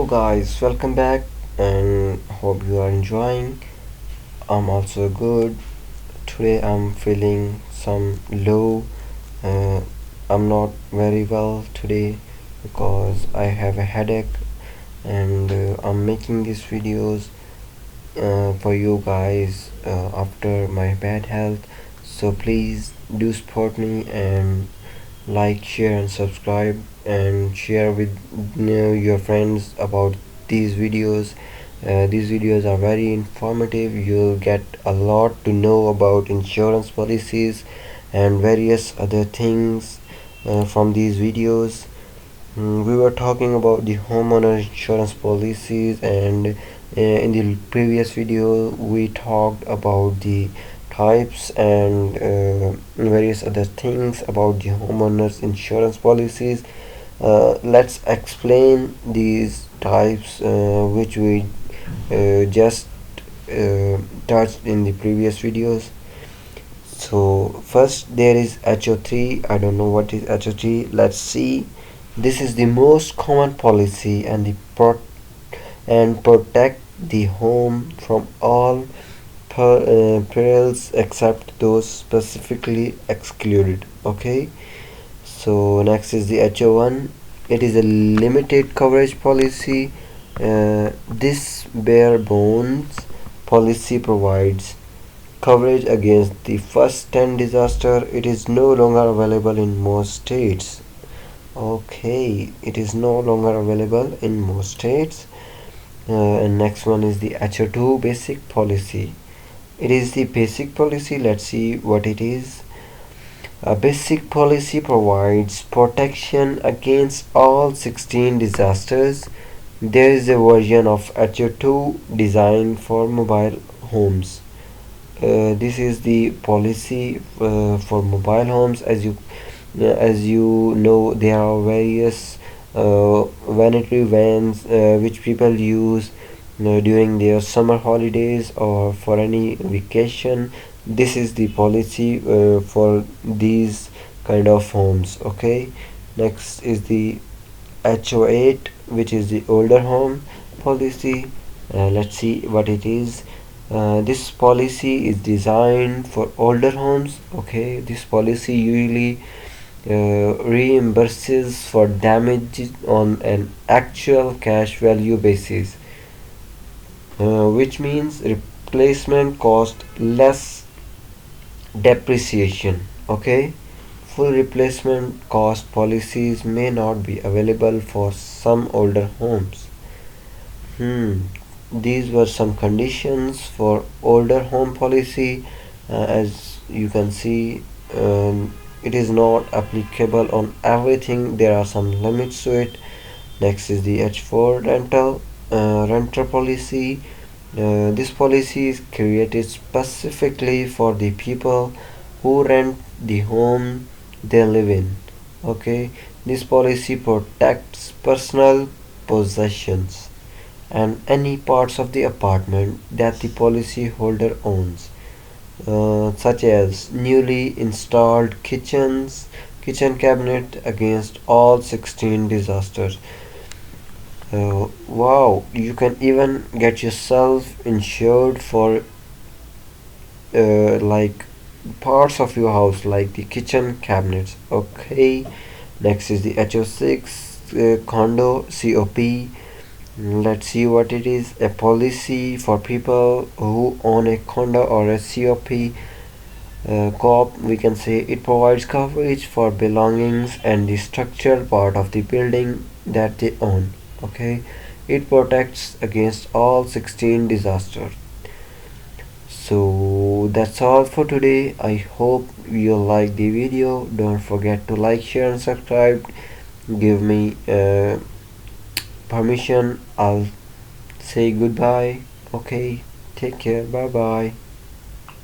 Guys, welcome back and hope you are enjoying. I'm also good. Today I'm feeling some low. Uh, I'm not very well today because I have a headache and I'm making these videos for you guys after my bad health. So please do support me and like, share, and subscribe, and share with your friends about these videos. These videos are very informative. You'll get a lot to know about insurance policies and various other things from these videos. We were talking about the homeowner insurance policies, and in the previous video we talked about the types and various other things about the homeowners insurance policies. Let's explain these types which we just touched in the previous videos. So first there is HO3. I don't know what is HO3. Let's see. This is the most common policy and protect the home from all perils except those specifically excluded. Okay. So next is the HO1. It is a limited coverage policy. This bare bones policy provides coverage against the first 10 disaster. It is no longer available in most states. Okay, it is no longer available in most states. And next one is the HO2 basic policy. It is the basic policy. Let's see what it is. A basic policy provides protection against all 16 disasters. There is a version of HO2 designed for mobile homes. This is the policy for mobile homes. As you know, there are various vanity vans which people use during their summer holidays or for any vacation. This is the policy for these kind of homes. Okay, next is the HO8, which is the older home policy. Let's see what it is. This policy is designed for older homes. Okay, this policy usually reimburses for damages on an actual cash value basis, which means replacement cost less depreciation. Okay, full replacement cost policies may not be available for some older homes. These were some conditions for older home policy. As you can see, it is not applicable on everything. There are some limits to it. Next is the H4 renter policy. This policy is created specifically for the people who rent the home they live in. Okay, this policy protects personal possessions and any parts of the apartment that the policyholder owns, such as newly installed kitchen cabinet against all 16 disasters. Wow, you can even get yourself insured for like parts of your house like the kitchen cabinets. Okay, next is the HO6 condo COP. Let's see what it is. A policy for people who own a condo or a COP, we can say. It provides coverage for belongings and the structural part of the building that they own. Okay, it protects against all 16 disasters. So that's all for today. I hope you like the video. Don't forget to like, share, and subscribe. Give me permission. I'll say goodbye. Okay, take care. Bye bye.